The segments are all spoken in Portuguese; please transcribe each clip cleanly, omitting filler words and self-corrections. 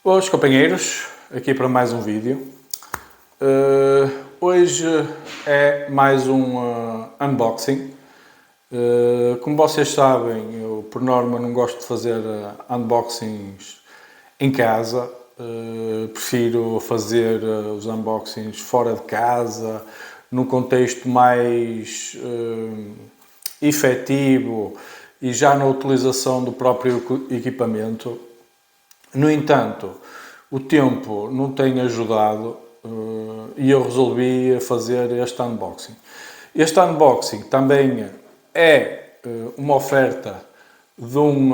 Boas companheiros, aqui para mais um vídeo. Hoje é mais um unboxing. Como vocês sabem, eu por norma não gosto de fazer unboxings em casa. Prefiro fazer os unboxings fora de casa, num contexto mais efetivo e já na utilização do próprio equipamento. No entanto, o tempo não tem ajudado e eu resolvi fazer este unboxing. Este unboxing também é uma oferta de um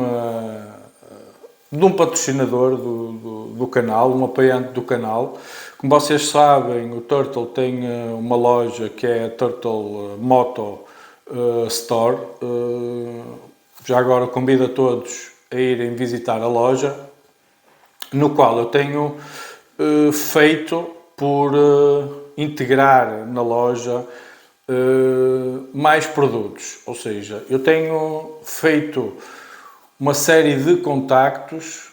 patrocinador do canal, um apoiante do canal. Como vocês sabem, o Turtle tem uma loja que é a Turtle Moto Store. Já agora convido a todos a irem visitar a loja, no qual eu tenho feito por integrar na loja mais produtos. Ou seja, eu tenho feito uma série de contactos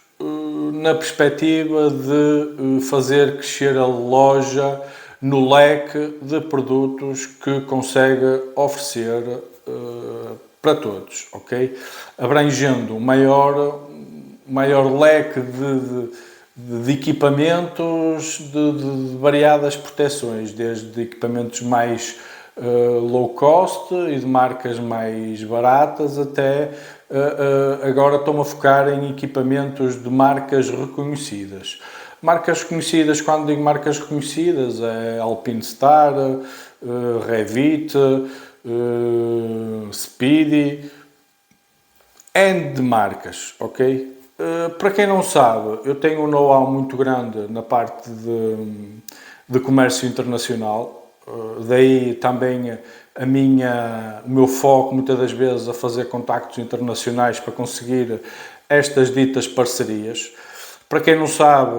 na perspectiva de fazer crescer a loja no leque de produtos que consegue oferecer para todos, ok? Abrangendo um maior leque de equipamentos de variadas proteções, desde equipamentos mais low cost e de marcas mais baratas até agora estou-me a focar em equipamentos de marcas reconhecidas. Marcas reconhecidas, quando digo marcas reconhecidas, é Alpinestar, Revit, Speedy, N de marcas, ok? Para quem não sabe, eu tenho um know-how muito grande na parte de comércio internacional, daí também o meu foco muitas das vezes a fazer contactos internacionais para conseguir estas ditas parcerias. Para quem não sabe,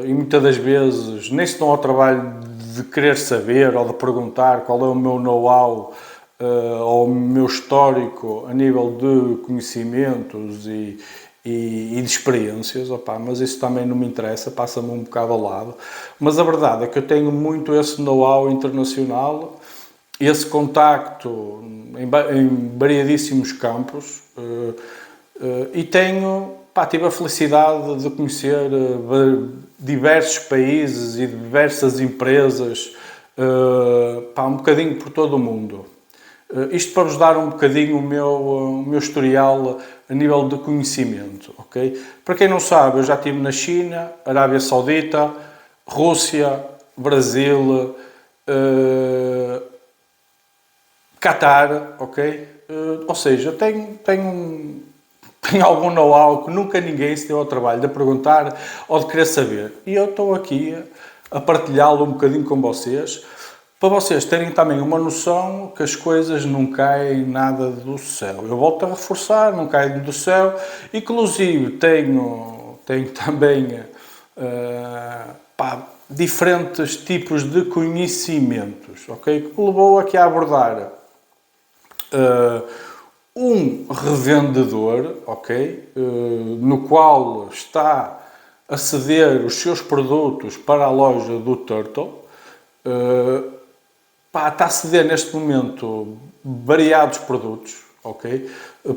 e muitas das vezes nem se dão ao trabalho de querer saber ou de perguntar qual é o meu know-how ou o meu histórico a nível de conhecimentos e de experiências, mas isso também não me interessa, passa-me um bocado ao lado. Mas a verdade é que eu tenho muito esse know-how internacional, esse contacto em variadíssimos campos e tive a felicidade de conhecer diversos países e diversas empresas um bocadinho por todo o mundo. Isto para vos dar um bocadinho o meu historial a nível de conhecimento, ok? Para quem não sabe, eu já estive na China, Arábia Saudita, Rússia, Brasil, Qatar, ok? Ou seja, tenho algum know-how que nunca ninguém se deu ao trabalho de perguntar ou de querer saber. E eu estou aqui a partilhá-lo um bocadinho com vocês, para vocês terem também uma noção que as coisas não caem nada do céu. Eu volto a reforçar, não caem do céu. Inclusive tenho também diferentes tipos de conhecimentos, ok? Que me levou aqui a abordar um revendedor, ok? No qual está a ceder os seus produtos para a loja do Turtle. Está a ceder neste momento variados produtos, ok?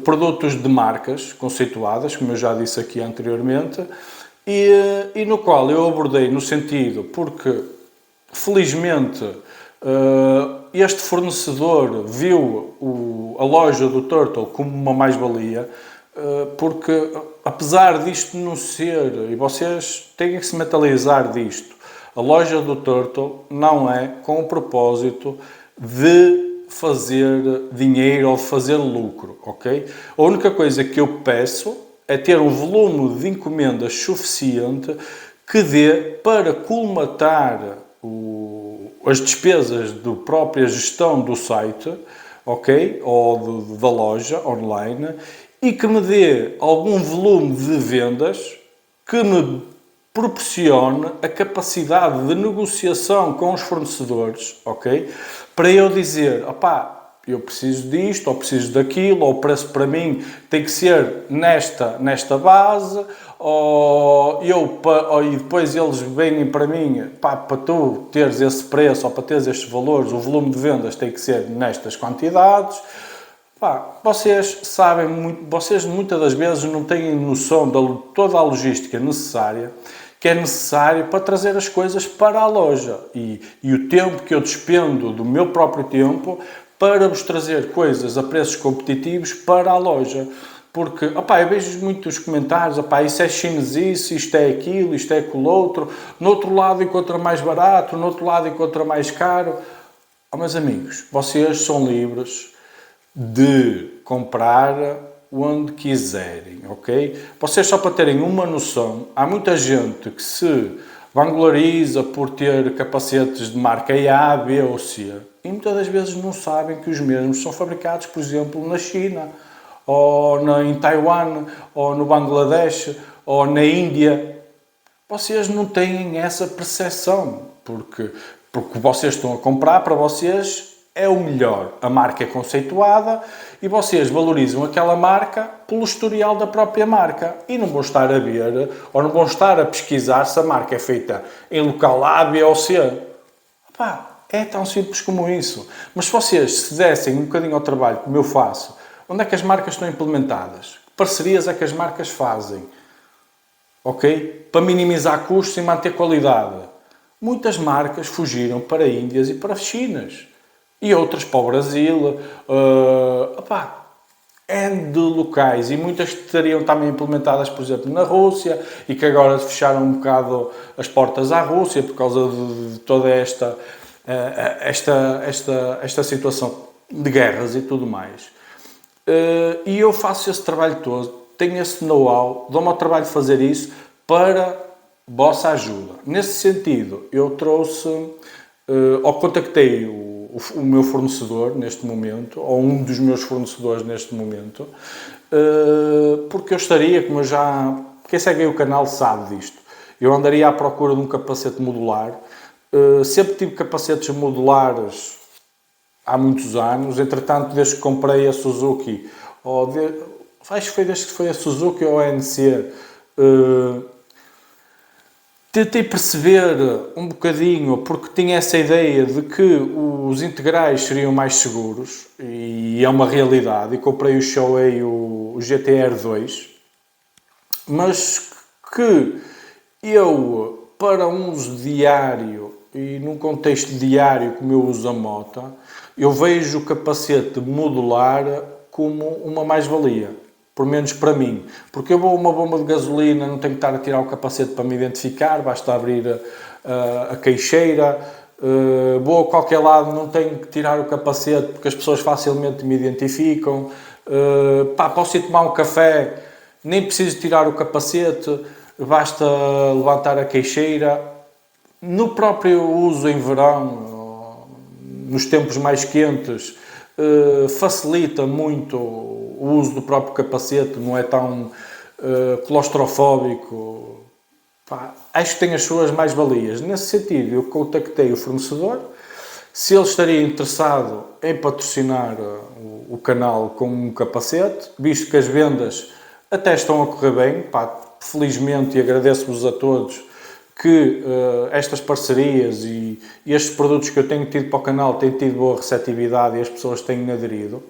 Produtos de marcas conceituadas, como eu já disse aqui anteriormente, e no qual eu abordei no sentido, porque felizmente este fornecedor viu a loja do Turtle como uma mais-valia, porque apesar disto não ser, e vocês têm que se mentalizar disto, a loja do Turtle não é com o propósito de fazer dinheiro ou de fazer lucro, ok? A única coisa que eu peço é ter um volume de encomendas suficiente que dê para colmatar as despesas da própria gestão do site, ok? Ou da loja online, e que me dê algum volume de vendas que me proporcione a capacidade de negociação com os fornecedores, ok? Para eu dizer, eu preciso disto, ou preciso daquilo, ou o preço para mim tem que ser nesta base, e depois eles vêm para mim, pá, para tu teres esse preço ou para teres estes valores, o volume de vendas tem que ser nestas quantidades. Pá, vocês sabem muito, vocês muitas das vezes não têm noção de toda a logística necessária, que é necessário para trazer as coisas para a loja e o tempo que eu despendo do meu próprio tempo para vos trazer coisas a preços competitivos para a loja. Porque, opá, eu vejo muitos comentários, opá, isso é chinesice, isto é aquilo, isto é aquilo outro, no outro lado encontra mais barato, no outro lado encontra mais caro. Oh, meus amigos, vocês são livres de comprar onde quiserem, ok? Vocês, só para terem uma noção, há muita gente que se vangloriza por ter capacetes de marca A, B ou C e muitas das vezes não sabem que os mesmos são fabricados, por exemplo, na China, ou em Taiwan, ou no Bangladesh, ou na Índia. Vocês não têm essa percepção, porque vocês estão a comprar, para vocês é o melhor. A marca é conceituada e vocês valorizam aquela marca pelo historial da própria marca e não vão estar a ver ou não vão estar a pesquisar se a marca é feita em local A, B ou C. Pá, é tão simples como isso. Mas se vocês se dessem um bocadinho ao trabalho, como eu faço, onde é que as marcas estão implementadas? Que parcerias é que as marcas fazem? Ok? Para minimizar custos e manter qualidade. Muitas marcas fugiram para Índias e para Chinas. E outras para o Brasil. De locais. E muitas que estariam também implementadas, por exemplo, na Rússia e que agora fecharam um bocado as portas à Rússia por causa de toda esta situação de guerras e tudo mais. E eu faço esse trabalho todo, tenho esse know-how, dou-me ao trabalho de fazer isso para vossa ajuda. Nesse sentido, eu trouxe, ou contactei o meu fornecedor neste momento, ou um dos meus fornecedores neste momento, porque eu estaria, como eu já... Quem segue o canal sabe disto. Eu andaria à procura de um capacete modular. Sempre tive capacetes modulares há muitos anos, entretanto, desde que comprei a Suzuki, acho que foi desde que foi a Suzuki ou a NC, tentei perceber um bocadinho, porque tinha essa ideia de que os integrais seriam mais seguros, e é uma realidade, e comprei o Shoei, o GTR 2, mas que eu, para um uso diário, e num contexto diário como eu uso a moto, eu vejo o capacete modular como uma mais-valia, por menos para mim. Porque eu vou a uma bomba de gasolina, não tenho que estar a tirar o capacete para me identificar, basta abrir a queixeira. Vou a qualquer lado, não tenho que tirar o capacete porque as pessoas facilmente me identificam. Posso ir tomar um café, nem preciso tirar o capacete, basta levantar a queixeira. No próprio uso em verão, nos tempos mais quentes, facilita muito o uso do próprio capacete, não é tão claustrofóbico. Acho que tem as suas mais-valias. Nesse sentido, eu contactei o fornecedor, se ele estaria interessado em patrocinar o canal com um capacete, visto que as vendas até estão a correr bem. Felizmente, e agradeço-vos a todos que estas parcerias e estes produtos que eu tenho tido para o canal têm tido boa receptividade e as pessoas têm aderido.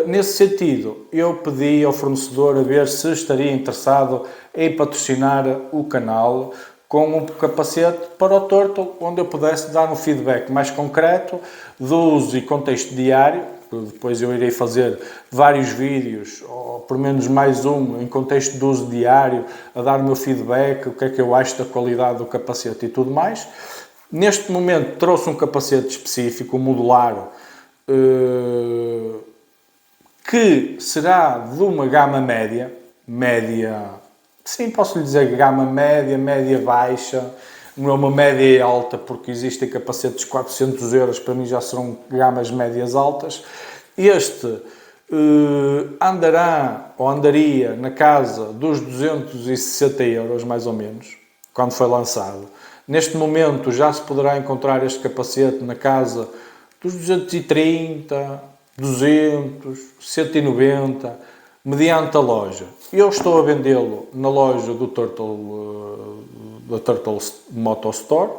Nesse sentido, eu pedi ao fornecedor a ver se estaria interessado em patrocinar o canal com um capacete para o Turtle, onde eu pudesse dar um feedback mais concreto do uso e contexto diário. Depois eu irei fazer vários vídeos, ou pelo menos mais um, em contexto de uso diário, a dar o meu feedback, o que é que eu acho da qualidade do capacete e tudo mais. Neste momento trouxe um capacete específico, modular, que será de uma gama média, sim, posso lhe dizer gama média baixa, não é uma média alta, porque existem capacetes de 400 euros, para mim já serão gamas médias altas. Este andaria na casa dos 260 euros, mais ou menos, quando foi lançado. Neste momento já se poderá encontrar este capacete na casa dos 230, 200, 190, mediante a loja. Eu estou a vendê-lo na loja do da Turtle Moto Store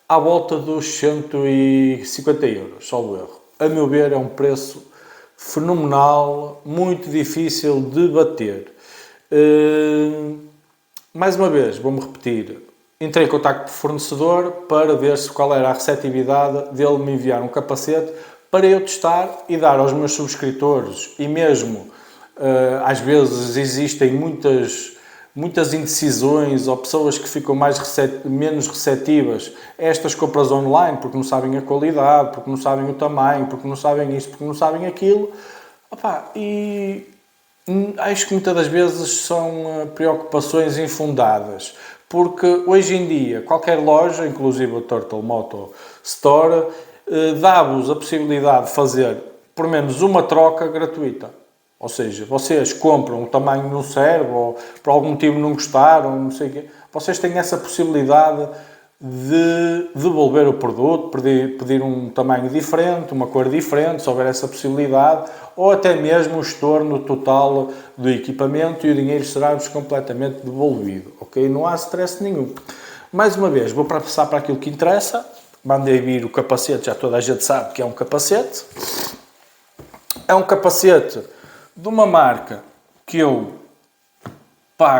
à volta dos 150 euros, salvo erro. A meu ver, é um preço fenomenal, muito difícil de bater. Mais uma vez, vou-me repetir, entrei em contacto com o fornecedor para ver qual era a receptividade dele me enviar um capacete para eu testar e dar aos meus subscritores, e mesmo às vezes existem muitas indecisões ou pessoas que ficam menos receptivas a estas compras online porque não sabem a qualidade, porque não sabem o tamanho, porque não sabem isto, porque não sabem aquilo. E acho que muitas das vezes são preocupações infundadas, porque hoje em dia qualquer loja, inclusive o Turtle Moto Store, dá-vos a possibilidade de fazer por menos uma troca gratuita. Ou seja, vocês compram o tamanho que não serve ou por algum motivo não gostaram, não sei o quê, vocês têm essa possibilidade de devolver o produto, pedir um tamanho diferente, uma cor diferente, se houver essa possibilidade, ou até mesmo o estorno total do equipamento, e o dinheiro será-vos completamente devolvido, ok? Não há stress nenhum. Mais uma vez, vou passar para aquilo que interessa. Mandei vir o capacete, já toda a gente sabe que é um capacete. É um capacete de uma marca que eu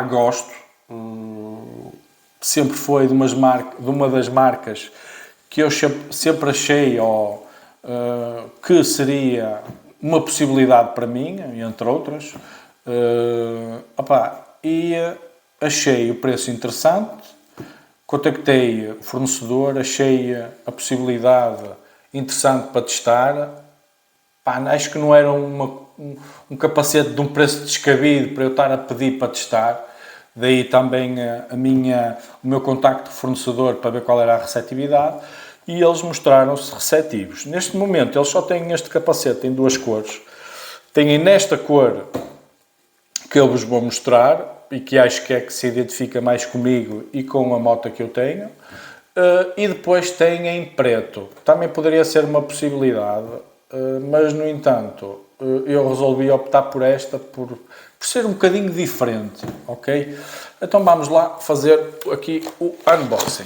gosto. Sempre foi de uma das marcas que eu sempre achei que seria uma possibilidade para mim, entre outras. E achei o preço interessante, contactei o fornecedor, achei a possibilidade interessante para testar. Acho que não era um capacete de um preço descabido para eu estar a pedir para testar. Daí também o meu contacto com o fornecedor para ver qual era a receptividade, e eles mostraram-se receptivos. Neste momento eles só têm este capacete em duas cores. Têm nesta cor que eu vos vou mostrar e que acho que é que se identifica mais comigo e com a moto que eu tenho, e depois têm em preto. Também poderia ser uma possibilidade, mas no entanto eu resolvi optar por esta por ser um bocadinho diferente, ok? Então vamos lá fazer aqui o unboxing.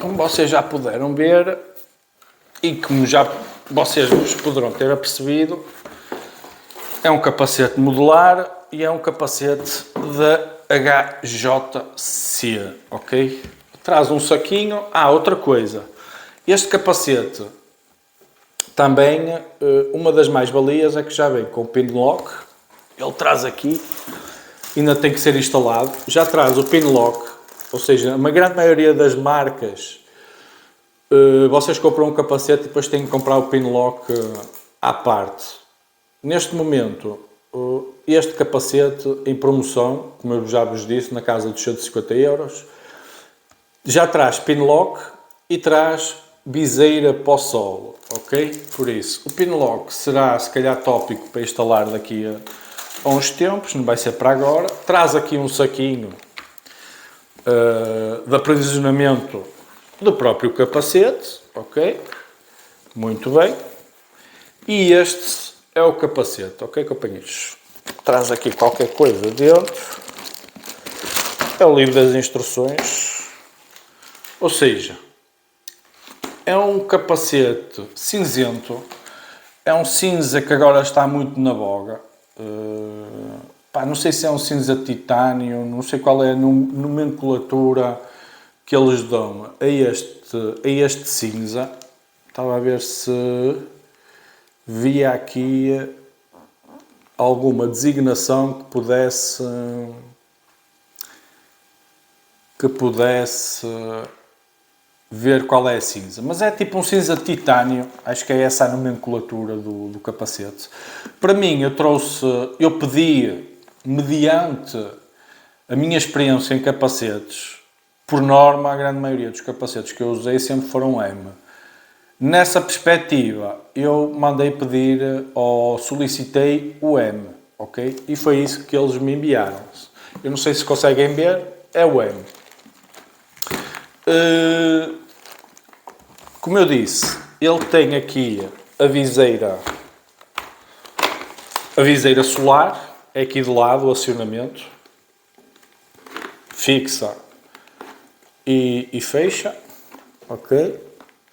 Como vocês já puderam ver e como já vocês poderão ter apercebido, é um capacete modular e é um capacete da HJC, ok? Traz um saquinho. Outra coisa, este capacete também, uma das mais-valias é que já vem com pin lock. Ele traz aqui, ainda tem que ser instalado, já traz o pin lock, ou seja, uma grande maioria das marcas, vocês compram um capacete e depois têm que comprar o pin lock à parte. Neste momento, este capacete em promoção, como eu já vos disse, na casa dos 150 euros, já traz pin lock e traz viseira para o solo, ok? Por isso, o pin lock será se calhar tópico para instalar daqui a uns tempos, não vai ser para agora. Traz aqui um saquinho de aprovisionamento do próprio capacete, ok? Muito bem. E este é o capacete, ok, companheiros? Traz aqui qualquer coisa dentro. É o livro das instruções. Ou seja, é um capacete cinzento. É um cinza que agora está muito na voga. Não sei se é um cinza titânio, não sei qual é a nomenclatura que eles dão a este cinza. Estava a ver se via aqui alguma designação que pudesse ver qual é a cinza, mas é tipo um cinza titânio, acho que é essa a nomenclatura do capacete. Para mim, eu pedi, mediante a minha experiência em capacetes, por norma, a grande maioria dos capacetes que eu usei sempre foram M. Nessa perspectiva, eu mandei pedir ou solicitei o M, ok? E foi isso que eles me enviaram. Eu não sei se conseguem ver, é o M. Como eu disse, ele tem aqui a viseira solar, é aqui do lado o acionamento, fixa e fecha, ok?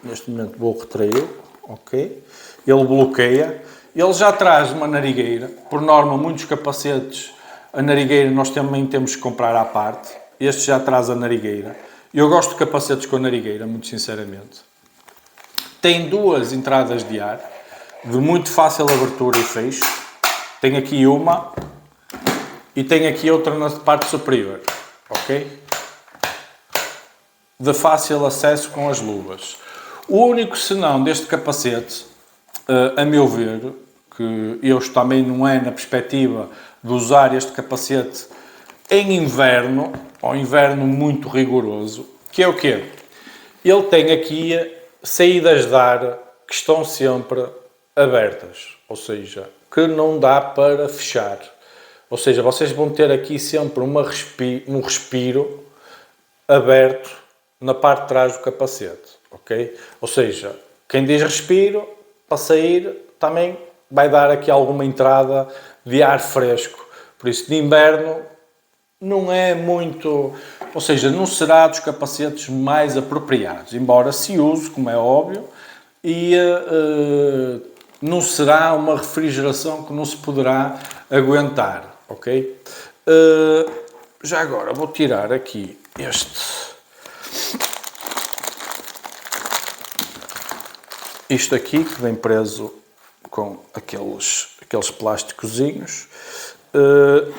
Neste momento vou retrair, ok? Ele bloqueia, ele já traz uma narigueira, por norma muitos capacetes, a narigueira nós também temos que comprar à parte, este já traz a narigueira. Eu gosto de capacetes com narigueira, muito sinceramente. Tem duas entradas de ar, de muito fácil abertura e fecho. Tem aqui uma e tem aqui outra na parte superior, ok? De fácil acesso com as luvas. O único senão deste capacete, a meu ver, que eu também não é na perspectiva de usar este capacete em inverno, ou inverno muito rigoroso, que é o quê? Ele tem aqui saídas de ar que estão sempre abertas, ou seja, que não dá para fechar. Ou seja, vocês vão ter aqui sempre um respiro aberto na parte de trás do capacete, ok? Ou seja, quem diz respiro, para sair, também vai dar aqui alguma entrada de ar fresco. Por isso, de inverno, não é muito... Ou seja, não será dos capacetes mais apropriados, embora se use, como é óbvio, e não será uma refrigeração que não se poderá aguentar, ok? Já agora, vou tirar aqui isto aqui, que vem preso com aqueles plásticozinhos.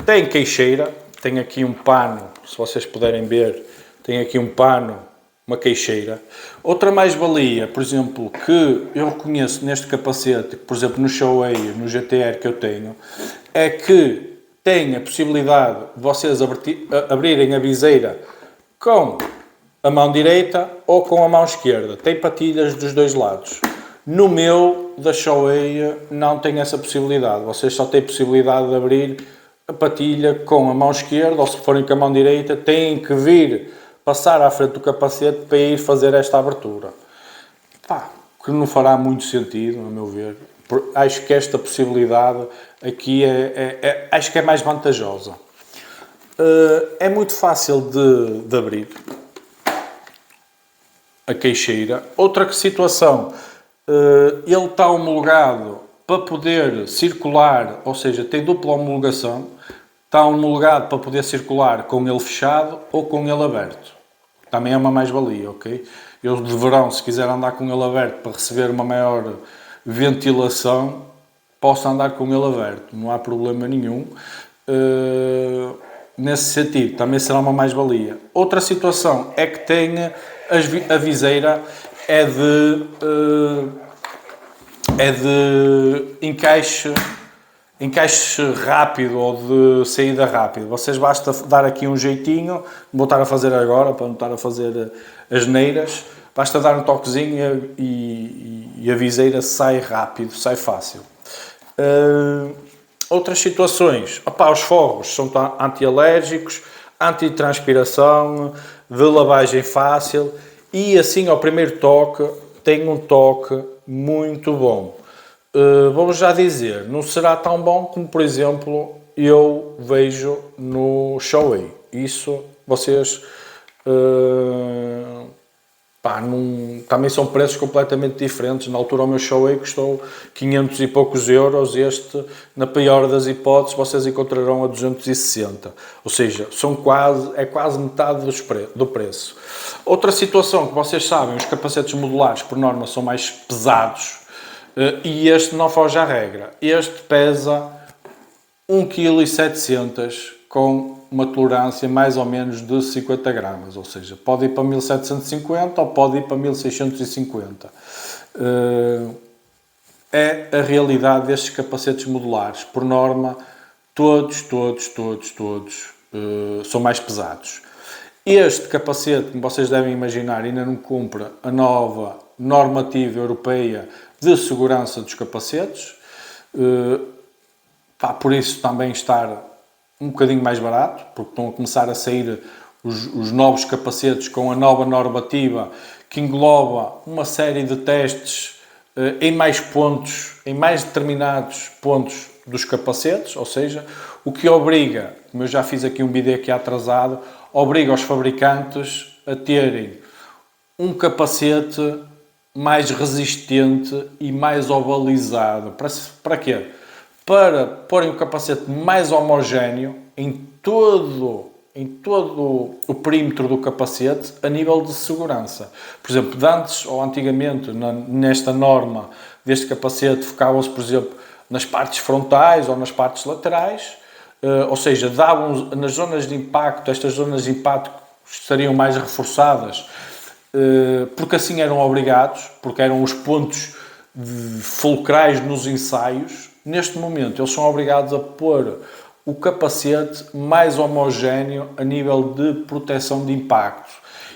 Tem queixeira, tem aqui um pano, se vocês puderem ver, tem aqui um pano, uma queixeira. Outra mais-valia, por exemplo, que eu reconheço neste capacete, por exemplo, no Shoei, no GTR que eu tenho, é que tem a possibilidade de vocês abrirem a viseira com a mão direita ou com a mão esquerda. Tem patilhas dos dois lados. No meu, da Shoei, não tem essa possibilidade. Vocês só têm possibilidade de abrir a patilha com a mão esquerda, ou se forem com a mão direita, têm que vir passar à frente do capacete para ir fazer esta abertura. Que não fará muito sentido, a meu ver. Acho que esta possibilidade aqui acho que é mais vantajosa. É muito fácil de abrir a queixeira. Outra situação, ele está homologado para poder circular, ou seja, tem dupla homologação, está homologado para poder circular com ele fechado ou com ele aberto. Também é uma mais-valia, ok? Eu de verão, se quiser andar com ele aberto para receber uma maior ventilação, posso andar com ele aberto, não há problema nenhum. Nesse sentido, também será uma mais-valia. Outra situação é que tem a viseira é de encaixe rápido ou de saída rápida. Vocês basta dar aqui um jeitinho, vou estar a fazer agora para não estar a fazer as neiras, basta dar um toquezinho e a viseira sai rápido, sai fácil. Outras situações, os forros são anti-alérgicos, antitranspiração, de lavagem fácil e assim ao primeiro toque tem um toque muito bom. Vamos já dizer, não será tão bom como, por exemplo, eu vejo no Shoei. Isso, vocês... também são preços completamente diferentes. Na altura o meu Shoei custou 500 e poucos euros. Este, na pior das hipóteses, vocês encontrarão a 260. Ou seja, é quase metade do preço. Outra situação que vocês sabem, os capacetes modulares, por norma, são mais pesados. E este não foge à regra. Este pesa 1,7 kg com uma tolerância mais ou menos de 50 gramas. Ou seja, pode ir para 1750 ou pode ir para 1650. É a realidade destes capacetes modulares. Por norma, todos são mais pesados. Este capacete, como vocês devem imaginar, ainda não cumpre a nova normativa europeia de segurança dos capacetes. Por isso também estar um bocadinho mais barato, porque estão a começar a sair os novos capacetes com a nova normativa que engloba uma série de testes em mais pontos, em mais determinados pontos dos capacetes, ou seja, o que obriga, como eu já fiz aqui um vídeo aqui atrasado, obriga os fabricantes a terem um capacete mais resistente e mais ovalizado. Para quê? Para porem o capacete mais homogéneo em todo o perímetro do capacete a nível de segurança. Por exemplo, de antes ou antigamente, nesta norma deste capacete, focavam-se, por exemplo, nas partes frontais ou nas partes laterais, ou seja, davam nas zonas de impacto, estas zonas de impacto estariam mais reforçadas, porque assim eram obrigados, porque eram os pontos fulcrais nos ensaios. Neste momento, eles são obrigados a pôr o capacete mais homogéneo a nível de proteção de impacto.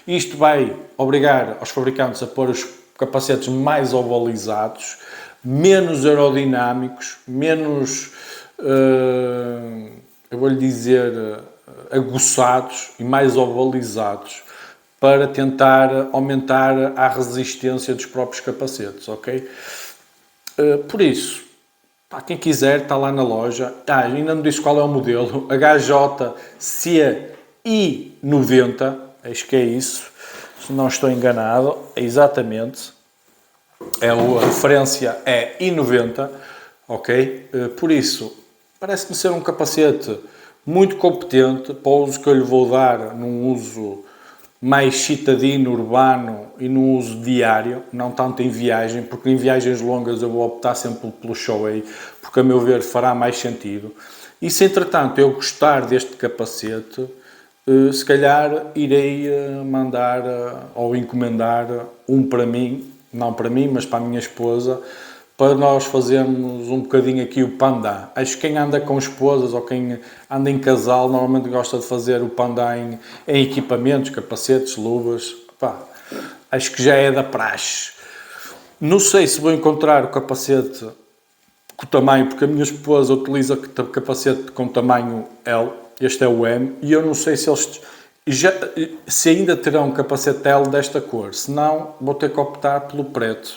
Isto vai obrigar os fabricantes a pôr os capacetes mais ovalizados, menos aerodinâmicos, menos, eu vou-lhe dizer, aguçados e mais ovalizados, para tentar aumentar a resistência dos próprios capacetes, ok? Por isso, para quem quiser, está lá na loja. Ainda não disse qual é o modelo. HJCI90, acho que é isso. Se não estou enganado, é exatamente. A referência é I90, ok? Por isso, parece-me ser um capacete muito competente para o uso que eu lhe vou dar num uso mais citadino, urbano e no uso diário, não tanto em viagem, porque em viagens longas eu vou optar sempre pelo Shoei, porque a meu ver fará mais sentido. E se entretanto eu gostar deste capacete, se calhar irei mandar ou encomendar um para mim, não para mim, mas para a minha esposa, para nós fazermos um bocadinho aqui o panda. Acho que quem anda com esposas ou quem anda em casal normalmente gosta de fazer o panda em equipamentos, capacetes, luvas. Pá, acho que já é da praxe. Não sei se vou encontrar o capacete com o tamanho, porque a minha esposa utiliza capacete com tamanho L, este é o M, e eu não sei se eles se ainda terão um capacete L desta cor. Se não, vou ter que optar pelo preto.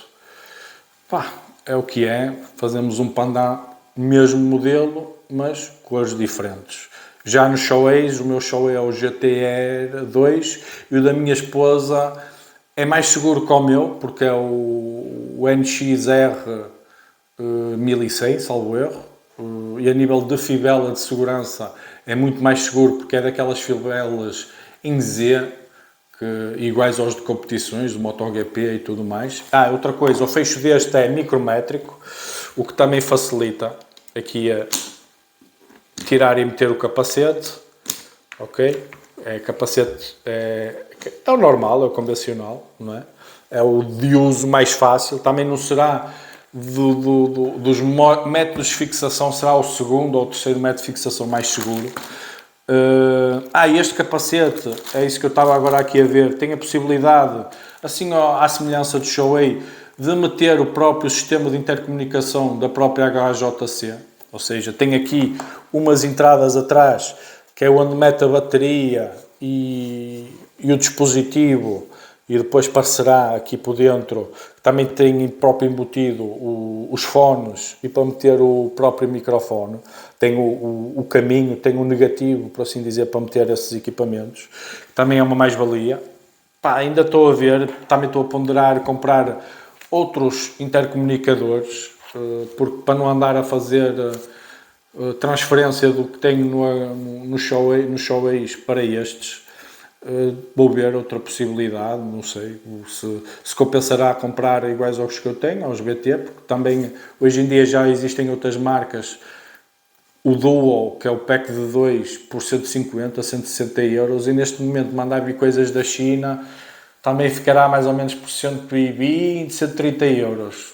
Pá, é o que é, fazemos um panda mesmo modelo, mas cores diferentes. Já nos Shoeis, o meu Shoei é o GTR2 e o da minha esposa é mais seguro que o meu, porque é o NXR 1100, salvo erro, e a nível de fivela de segurança é muito mais seguro, porque é daquelas fivelas em Z, iguais aos de competições, do MotoGP e tudo mais. Outra coisa, o fecho deste é micrométrico, o que também facilita aqui a tirar e meter o capacete, ok? É o normal, é o convencional, não é? É o de uso mais fácil, também não será dos métodos de fixação, será o segundo ou o terceiro método de fixação mais seguro. Este capacete, é isso que eu estava agora aqui a ver, tem a possibilidade, assim à semelhança do Shoei, de meter o próprio sistema de intercomunicação da própria HJC, ou seja, tem aqui umas entradas atrás, que é onde mete a bateria e o dispositivo, e depois aparecerá aqui por dentro, também tem próprio embutido os fones e para meter o próprio microfone. Tem o caminho, tem o negativo, por assim dizer, para meter esses equipamentos. Também é uma mais-valia. Ainda estou a ver, também estou a ponderar comprar outros intercomunicadores, porque para não andar a fazer transferência do que tenho no Showeis para estes, vou ver outra possibilidade, não sei se compensará comprar iguais aos que eu tenho, aos BT, porque também hoje em dia já existem outras marcas, o Duo, que é o pack de 2 por 150, 160 euros, e neste momento mandar vir coisas da China também ficará mais ou menos por 120, 130 euros.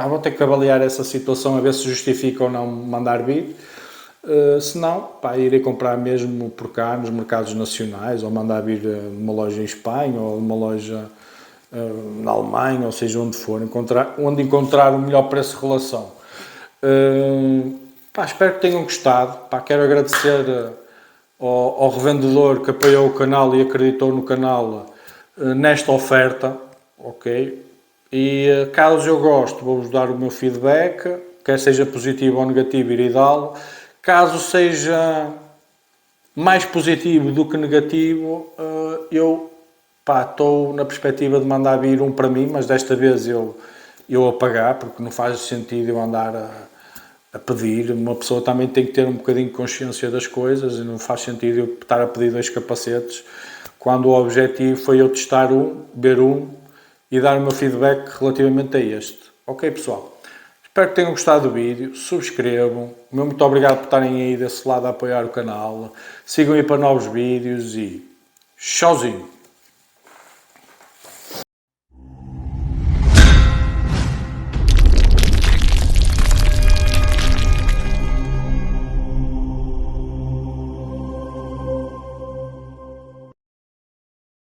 Vou ter que avaliar essa situação a ver se justifica ou não mandar vir. Se não, irei comprar mesmo por cá nos mercados nacionais, ou mandar vir numa loja em Espanha ou numa loja na Alemanha, ou seja, onde for, onde encontrar o melhor preço-relação. Espero que tenham gostado. Quero agradecer ao revendedor que apoiou o canal e acreditou no canal nesta oferta, ok? E caso eu goste, vou-vos dar o meu feedback, quer seja positivo ou negativo, irei dá-lo. Caso seja mais positivo do que negativo, eu estou na perspectiva de mandar vir um para mim, mas desta vez eu a pagar, porque não faz sentido eu andar a pedir. Uma pessoa também tem que ter um bocadinho de consciência das coisas, e não faz sentido eu estar a pedir 2 capacetes, quando o objetivo foi eu testar ver e dar o meu feedback relativamente a este. Ok, pessoal? Espero que tenham gostado do vídeo, subscrevam, muito obrigado por estarem aí desse lado a apoiar o canal, sigam aí para novos vídeos e tchauzinho!